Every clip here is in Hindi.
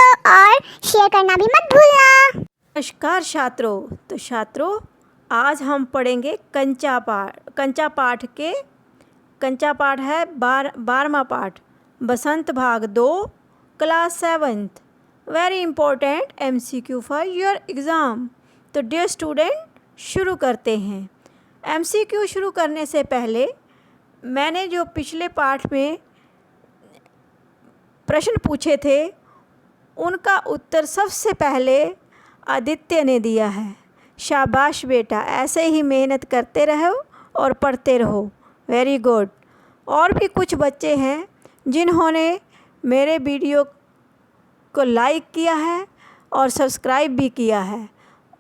और शेयर करना भी मत भूलना। नमस्कार छात्रों। तो छात्रों, आज हम पढ़ेंगे कंचा पाठ है 12वां पाठ, बसंत भाग 2, class 7th। Very important MCQ for your exam. तो डियर स्टूडेंट, शुरू करते हैं। MCQ शुरू करने से पहले मैंने जो पिछले पाठ में प्रश्न पूछे थे उनका उत्तर सबसे पहले आदित्य ने दिया है। शाबाश बेटा, ऐसे ही मेहनत करते रहो और पढ़ते रहो। Very good. और भी कुछ बच्चे हैं जिन्होंने मेरे वीडियो को लाइक किया है और सब्सक्राइब भी किया है।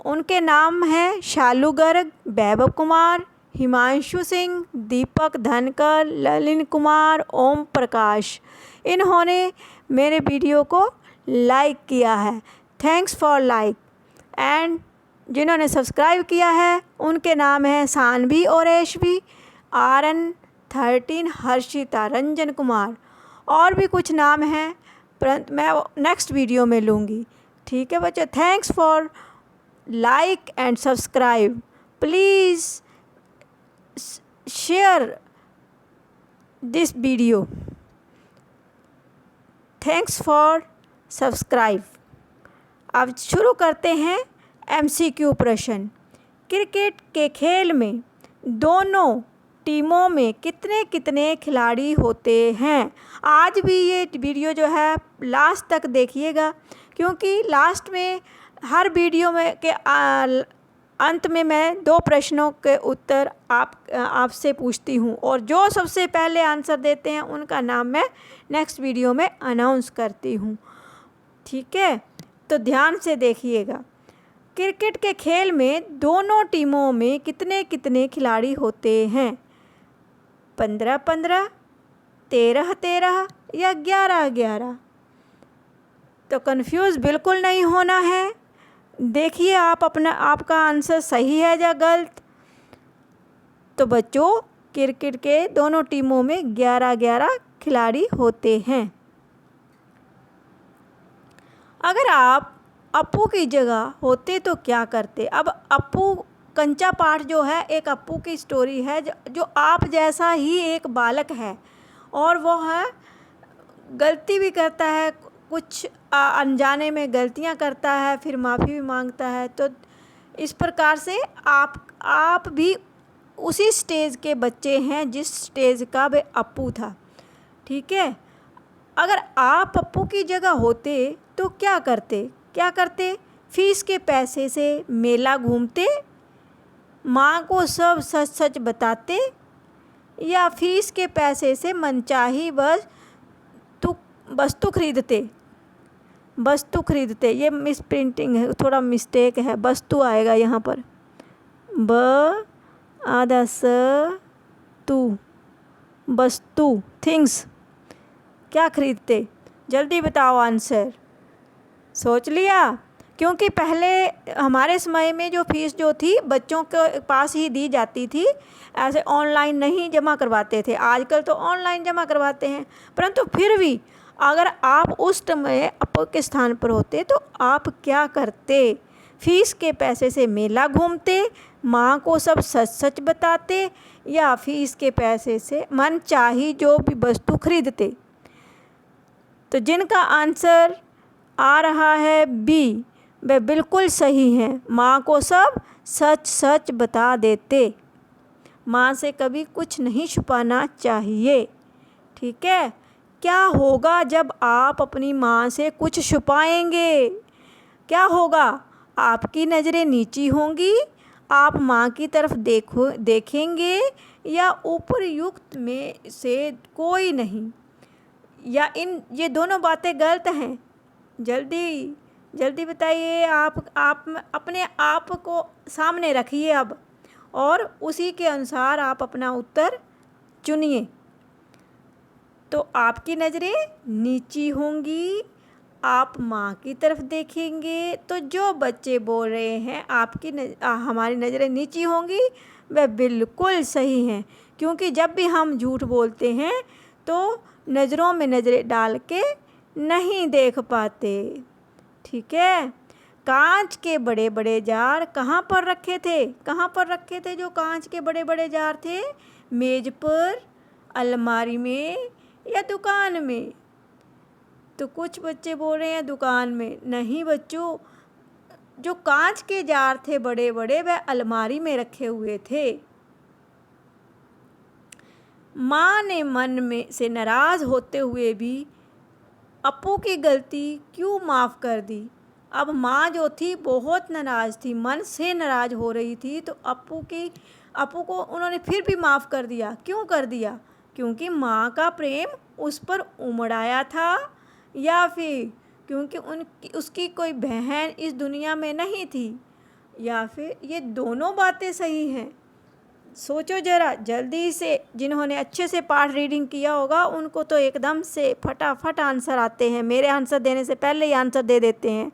उनके नाम हैं शालू गर्ग, वैभव कुमार, हिमांशु सिंह, दीपक धनकर, ललिन कुमार, ओम प्रकाश। इन्होंने मेरे वीडियो को लाइक किया है। Thanks for like. एंड जिन्होंने सब्सक्राइब किया है उनके नाम हैं सानवी और एशवी, RN13, हर्षिता, रंजन कुमार। और भी कुछ नाम हैं, परंतु मैं नेक्स्ट वीडियो में लूँगी। ठीक है बच्चों, thanks for like and subscribe. Please share this video. Thanks for subscribe. अब शुरू करते हैं MCQ प्रश्न। क्रिकेट के खेल में दोनों टीमों में कितने कितने खिलाड़ी होते हैं? आज भी ये वीडियो जो है लास्ट तक देखिएगा, क्योंकि लास्ट में हर वीडियो में के अंत में मैं 2 प्रश्नों के उत्तर आपसे पूछती हूँ, और जो सबसे पहले आंसर देते हैं उनका नाम मैं नेक्स्ट वीडियो में अनाउंस करती हूँ। ठीक है, तो ध्यान से देखिएगा। क्रिकेट के खेल में दोनों टीमों में कितने कितने खिलाड़ी होते हैं? 15-15, 13-13 या 11-11? तो कंफ्यूज बिल्कुल नहीं होना है। देखिए आपका आंसर सही है या गलत। तो बच्चों, क्रिकेट के दोनों टीमों में 11-11 खिलाड़ी होते हैं। अगर आप अप्पू की जगह होते तो क्या करते? अब अप्पू कंचा पाठ जो है एक अप्पू की स्टोरी है, जो आप जैसा ही एक बालक है, और वो है गलती भी करता है, कुछ अनजाने में गलतियां करता है, फिर माफ़ी भी मांगता है। तो इस प्रकार से आप भी उसी स्टेज के बच्चे हैं जिस स्टेज का वे अप्पू था। ठीक है, अगर आप अप्पू की जगह होते तो क्या करते? फीस के पैसे से मेला घूमते, माँ को सब सच सच बताते, या फीस के पैसे से मनचाही वस्तु खरीदते। ये मिस प्रिंटिंग है, थोड़ा मिस्टेक है, वस्तु आएगा यहाँ पर, आधा स तू, वस्तु, थिंग्स। क्या खरीदते? जल्दी बताओ आंसर। सोच लिया? क्योंकि पहले हमारे समय में जो फीस जो थी बच्चों के पास ही दी जाती थी, ऐसे ऑनलाइन नहीं जमा करवाते थे। आजकल तो ऑनलाइन जमा करवाते हैं, परंतु फिर भी अगर आप उस समय अप्पू के स्थान पर होते तो आप क्या करते? फीस के पैसे से मेला घूमते, माँ को सब सच सच बताते, या फीस के पैसे से मन चाही जो भी वस्तु खरीदते? तो जिनका आंसर आ रहा है बी, वे बिल्कुल सही हैं। माँ को सब सच सच बता देते। माँ से कभी कुछ नहीं छुपाना चाहिए। ठीक है, क्या होगा जब आप अपनी माँ से कुछ छुपाएंगे? क्या होगा? आपकी नज़रें नीची होंगी, आप माँ की तरफ देखेंगे, या उपयुक्त में से कोई नहीं, या ये दोनों बातें गलत हैं? जल्दी बताइए। आप अपने आप को सामने रखिए अब, और उसी के अनुसार आप अपना उत्तर चुनिए। तो आपकी नज़रें नीची होंगी, आप माँ की तरफ देखेंगे। तो जो बच्चे बोल रहे हैं हमारी नज़रें नीची होंगी, वह बिल्कुल सही हैं, क्योंकि जब भी हम झूठ बोलते हैं तो नज़रों में नज़रें डाल के नहीं देख पाते। ठीक है। कांच के बड़े बड़े जार कहाँ पर रखे थे? कहाँ पर रखे थे जो कांच के बड़े बड़े जार थे? मेज पर, अलमारी में या दुकान में? तो कुछ बच्चे बोल रहे हैं दुकान में। नहीं बच्चों, जो कांच के जार थे बड़े बड़े वह अलमारी में रखे हुए थे। माँ ने मन में से नाराज़ होते हुए भी अप्पू की गलती क्यों माफ़ कर दी? अब माँ जो थी बहुत नाराज़ थी, मन से नाराज़ हो रही थी, तो अप्पू को उन्होंने फिर भी माफ़ कर दिया। क्यों कर दिया? क्योंकि माँ का प्रेम उस पर उमड़ आया था, या फिर क्योंकि उसकी कोई बहन इस दुनिया में नहीं थी, या फिर ये दोनों बातें सही हैं। सोचो ज़रा जल्दी से। जिन्होंने अच्छे से पाठ रीडिंग किया होगा उनको तो एकदम से फटाफट आंसर आते हैं, मेरे आंसर देने से पहले ही आंसर दे देते हैं।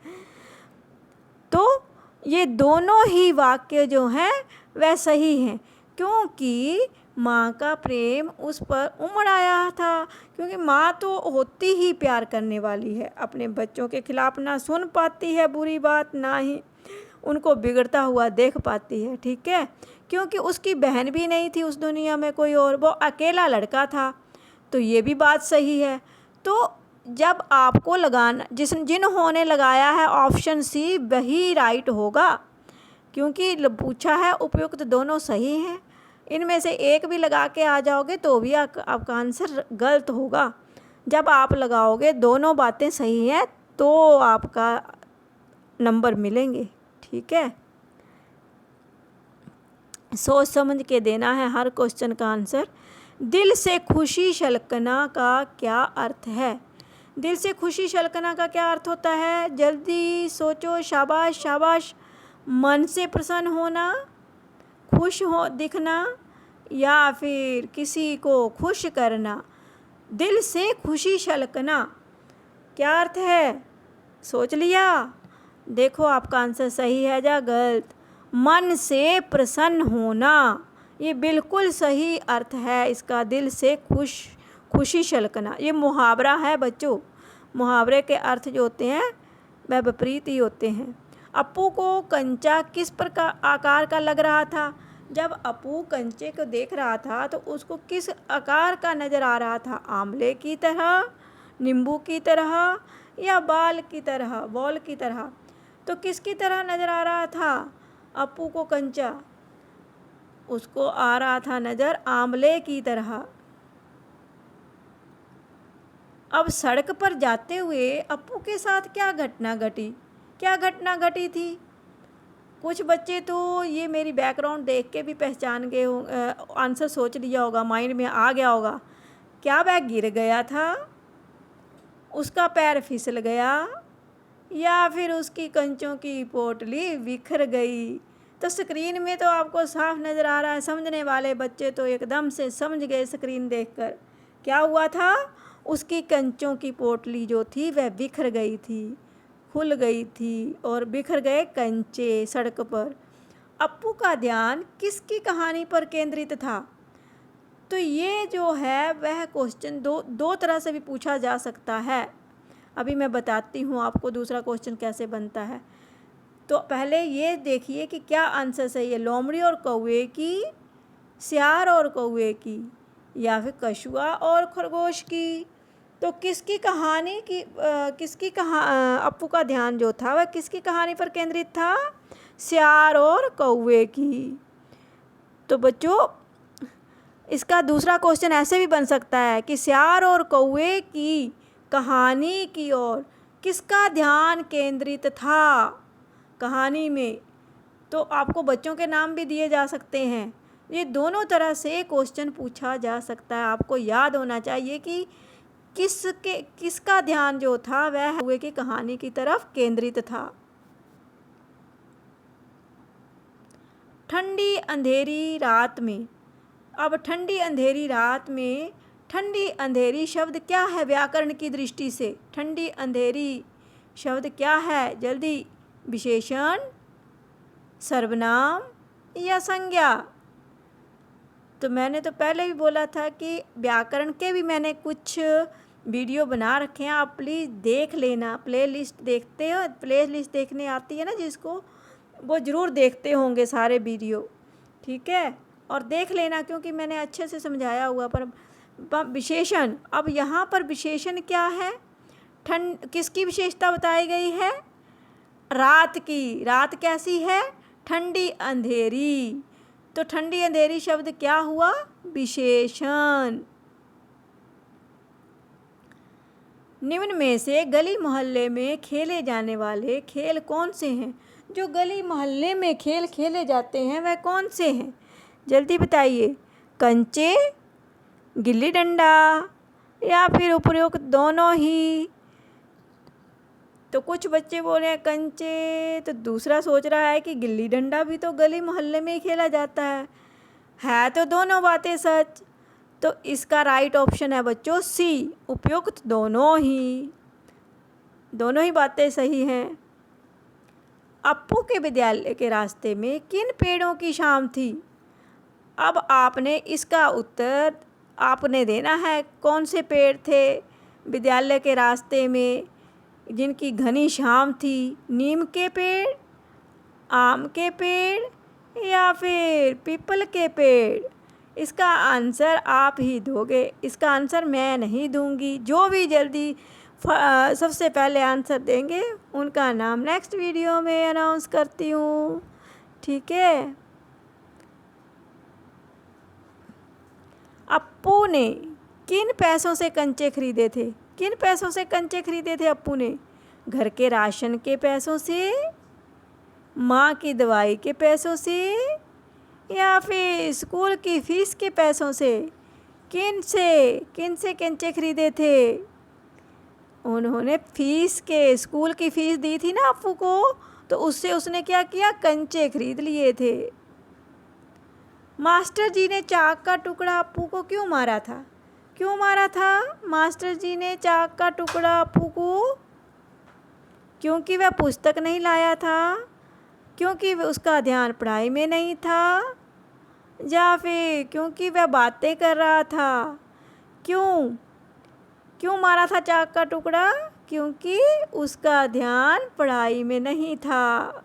तो ये दोनों ही वाक्य जो हैं वह सही हैं, क्योंकि माँ का प्रेम उस पर उमड़ आया था। क्योंकि माँ तो होती ही प्यार करने वाली है, अपने बच्चों के खिलाफ ना सुन पाती है बुरी बात, ना ही उनको बिगड़ता हुआ देख पाती है। ठीक है, क्योंकि उसकी बहन भी नहीं थी उस दुनिया में कोई और, वो अकेला लड़का था। तो ये भी बात सही है। तो जब आपको लगाना, जिन्होंने लगाया है ऑप्शन सी वही राइट होगा, क्योंकि पूछा है उपयुक्त दोनों सही हैं। इनमें से एक भी लगा के आ जाओगे तो भी आपका आंसर गलत होगा। जब आप लगाओगे दोनों बातें सही हैं तो आपका नंबर मिलेंगे। ठीक है, सोच समझ के देना है हर क्वेश्चन का आंसर। दिल से खुशी छलकना का क्या अर्थ है? दिल से खुशी छलकना का क्या अर्थ होता है? जल्दी सोचो, शाबाश शाबाश। मन से प्रसन्न होना, खुश हो दिखना, या फिर किसी को खुश करना। दिल से खुशी छलकना क्या अर्थ है? सोच लिया? देखो आपका आंसर सही है या गलत? मन से प्रसन्न होना, ये बिल्कुल सही अर्थ है इसका। दिल से खुशी छलकना, ये मुहावरा है बच्चों। मुहावरे के अर्थ जो होते हैं वह विपरीत ही होते हैं। अप्पू को कंचा किस प्रकार आकार का लग रहा था? जब अप्पू कंचे को देख रहा था तो उसको किस आकार का नज़र आ रहा था? आंवले की तरह, नींबू की तरह, या बॉल की तरह? तो किसकी तरह नज़र आ रहा था अप्पू को कंचा? उसको आ रहा था नज़र आंवले की तरह। अब सड़क पर जाते हुए अप्पू के साथ क्या घटना घटी थी? कुछ बच्चे तो ये मेरी बैकग्राउंड देख के भी पहचान गए हो, आंसर सोच लिया होगा, माइंड में आ गया होगा। क्या वह गिर गया था? उसका पैर फिसल गया? या फिर उसकी कंचों की पोटली बिखर गई? तो स्क्रीन में तो आपको साफ नज़र आ रहा है। समझने वाले बच्चे तो एकदम से समझ गए स्क्रीन देखकर। क्या हुआ था? उसकी कंचों की पोटली जो थी वह बिखर गई थी, खुल गई थी और बिखर गए कंचे सड़क पर। अप्पू का ध्यान किसकी कहानी पर केंद्रित था? तो ये जो है वह क्वेश्चन दो तरह से भी पूछा जा सकता है। अभी मैं बताती हूँ आपको दूसरा क्वेश्चन कैसे बनता है। तो पहले ये देखिए कि क्या आंसर सही है, लोमड़ी और कौवे की, सियार और कौवे की, या फिर कछुआ और खरगोश की? तो अप्पू का ध्यान जो था वह किसकी कहानी पर केंद्रित था? सियार और कौवे की। तो बच्चों इसका दूसरा क्वेश्चन ऐसे भी बन सकता है कि सियार और कौवे की कहानी की ओर किसका ध्यान केंद्रित था कहानी में? तो आपको बच्चों के नाम भी दिए जा सकते हैं। ये दोनों तरह से क्वेश्चन पूछा जा सकता है। आपको याद होना चाहिए कि किसका ध्यान जो था वह कौवे की कहानी की तरफ केंद्रित था। ठंडी अंधेरी रात में। अब ठंडी अंधेरी रात में, ठंडी अंधेरी शब्द क्या है व्याकरण की दृष्टि से? ठंडी अंधेरी शब्द क्या है? जल्दी, विशेषण, सर्वनाम या संज्ञा? तो मैंने तो पहले भी बोला था कि व्याकरण के भी मैंने कुछ वीडियो बना रखे हैं, आप प्लीज़ देख लेना। प्लेलिस्ट देखते हो, प्लेलिस्ट देखने आती है ना जिसको, वो ज़रूर देखते होंगे सारे वीडियो, ठीक है। और देख लेना क्योंकि मैंने अच्छे से समझाया हुआ। पर विशेषण, अब यहाँ पर विशेषण क्या है? ठंड, किसकी विशेषता बताई गई है? रात की। रात कैसी है? ठंडी अंधेरी। तो ठंडी अंधेरी शब्द क्या हुआ? विशेषण। निम्न में से गली मोहल्ले में खेले जाने वाले खेल कौन से हैं? जो गली मोहल्ले में खेल खेले जाते हैं वह कौन से हैं? जल्दी बताइए। कंचे, गिल्ली डंडा या फिर उपयुक्त दोनों ही? तो कुछ बच्चे बोल रहे हैं कंचे, तो दूसरा सोच रहा है कि गिल्ली डंडा भी तो गली मोहल्ले में ही खेला जाता है तो दोनों बातें सच। तो इसका राइट ऑप्शन है बच्चों सी, उपयुक्त दोनों ही। दोनों ही बातें सही हैं। अप्पू के विद्यालय के रास्ते में किन पेड़ों की छांव थी? अब आपने इसका उत्तर आपने देना है। कौन से पेड़ थे विद्यालय के रास्ते में जिनकी घनी छांव थी? नीम के पेड़, आम के पेड़ या फिर पीपल के पेड़? इसका आंसर आप ही दोगे, इसका आंसर मैं नहीं दूंगी। जो भी जल्दी सबसे पहले आंसर देंगे उनका नाम नेक्स्ट वीडियो में अनाउंस करती हूँ, ठीक है। अप्पू ने किन पैसों से कंचे खरीदे थे? किन पैसों से कंचे खरीदे थे अप्पू ने? घर के राशन के पैसों से, माँ की दवाई के पैसों से या फिर स्कूल की फ़ीस के पैसों से? किन से कंचे खरीदे थे? उन्होंने फ़ीस के, स्कूल की फ़ीस दी थी ना अप्पू को, तो उससे उसने क्या किया? कंचे खरीद लिए थे। मास्टर जी ने चाक का टुकड़ा अप्पू को क्यों मारा था? क्यों मारा था मास्टर जी ने चाक का टुकड़ा अप्पू को? क्योंकि वह पुस्तक नहीं लाया था, क्योंकि उसका ध्यान पढ़ाई में नहीं था, या फिर क्योंकि वह बातें कर रहा था? क्यों मारा था चाक का टुकड़ा? क्योंकि उसका ध्यान पढ़ाई में नहीं था।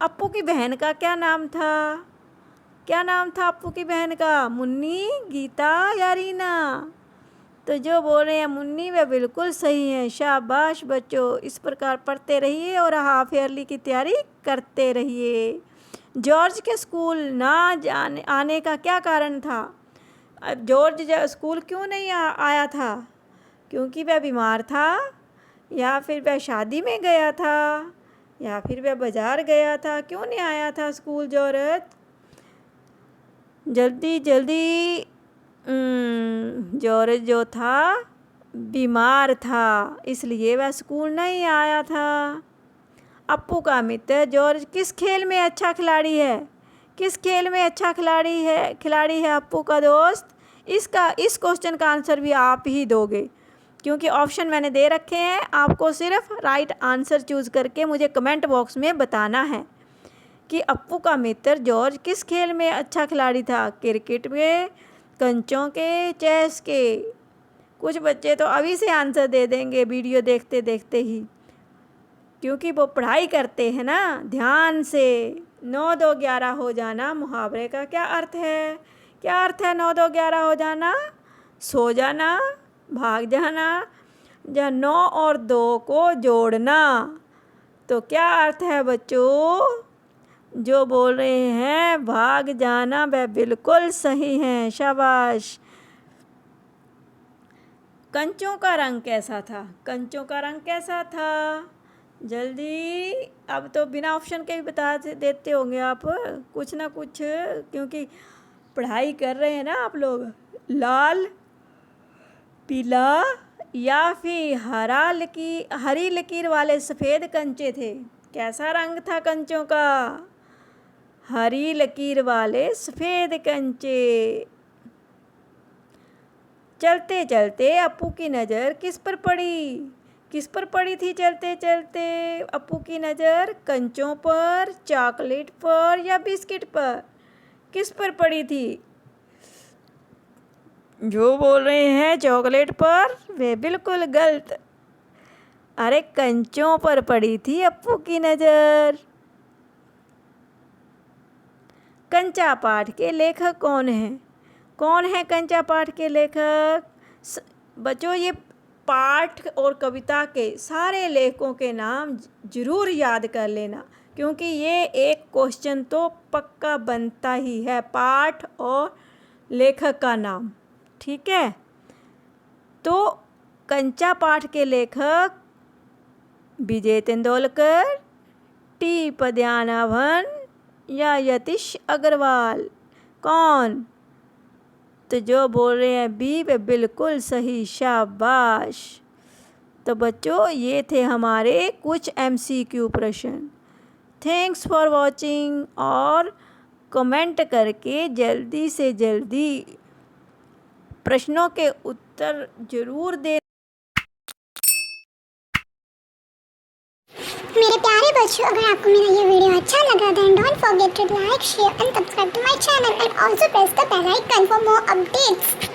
अप्पू की बहन का क्या नाम था? क्या नाम था अप्पू की बहन का? मुन्नी, गीता या रीना? तो जो बोल रहे हैं मुन्नी वह बिल्कुल सही है। शाबाश बच्चों, इस प्रकार पढ़ते रहिए और हाफ ईयरली की तैयारी करते रहिए। जॉर्ज के स्कूल ना आने का क्या कारण था? अब जॉर्ज स्कूल क्यों नहीं आया था? क्योंकि वह बीमार था, या फिर वह शादी में गया था, या फिर वह बाज़ार गया था? क्यों नहीं आया था स्कूल जॉर्ज? जल्दी जल्दी। जॉर्ज जो था बीमार था, इसलिए वह स्कूल नहीं आया था। अप्पू का मित्र जॉर्ज किस खेल में अच्छा खिलाड़ी है? किस खेल में अच्छा खिलाड़ी है अप्पू का दोस्त? इस क्वेश्चन का आंसर भी आप ही दोगे क्योंकि ऑप्शन मैंने दे रखे हैं। आपको सिर्फ राइट आंसर चूज़ करके मुझे कमेंट बॉक्स में बताना है कि अप्पू का मित्र जॉर्ज किस खेल में अच्छा खिलाड़ी था। क्रिकेट में, कंचों के, चेस के? कुछ बच्चे तो अभी से आंसर दे देंगे वीडियो देखते देखते ही, क्योंकि वो पढ़ाई करते हैं ना ध्यान से। 9 2 11 हो जाना मुहावरे का क्या अर्थ है? क्या अर्थ है 9 2 11 हो जाना? सो जाना, भाग जाना, या 9 और 2 को जोड़ना। तो क्या अर्थ है बच्चों? जो बोल रहे हैं भाग जाना वह बिल्कुल सही है, शाबाश। कंचों का रंग कैसा था? कंचों का रंग कैसा था? जल्दी। अब तो बिना ऑप्शन के भी बता देते होंगे आप कुछ ना कुछ, क्योंकि पढ़ाई कर रहे हैं ना आप लोग। लाल, पीला या फिर हरी लकीर वाले सफ़ेद कंचे थे। कैसा रंग था कंचों का? हरी लकीर वाले सफ़ेद कंचे। चलते चलते अप्पू की नज़र किस पर पड़ी? किस पर पड़ी थी चलते चलते अप्पू की नज़र? कंचों पर, चॉकलेट पर या बिस्किट पर? किस पर पड़ी थी? जो बोल रहे हैं चॉकलेट पर, वे बिल्कुल गलत। अरे कंचों पर पड़ी थी अप्पू की नज़र। कंचा पाठ के लेखक कौन हैं? कौन है कंचा पाठ के लेखक? बच्चों, ये पाठ और कविता के सारे लेखकों के नाम जरूर याद कर लेना, क्योंकि ये एक क्वेश्चन तो पक्का बनता ही है, पाठ और लेखक का नाम। ठीक है, तो कंचा पाठ के लेखक विजय तेंदुलकर, टी पद्मनाभन या यतीश अग्रवाल? कौन? तो जो बोल रहे हैं बी वे बिल्कुल सही, शाबाश। तो बच्चों, ये थे हमारे कुछ MCQ प्रश्न। थैंक्स फॉर वॉचिंग, और कमेंट करके जल्दी से जल्दी प्रश्नों के उत्तर जरूर दे। मेरे प्यारे बच्चों, अगर आपको मेरा ये वीडियो अच्छा लगा then don't forget to like, share and subscribe to my channel and also press the bell icon for more updates.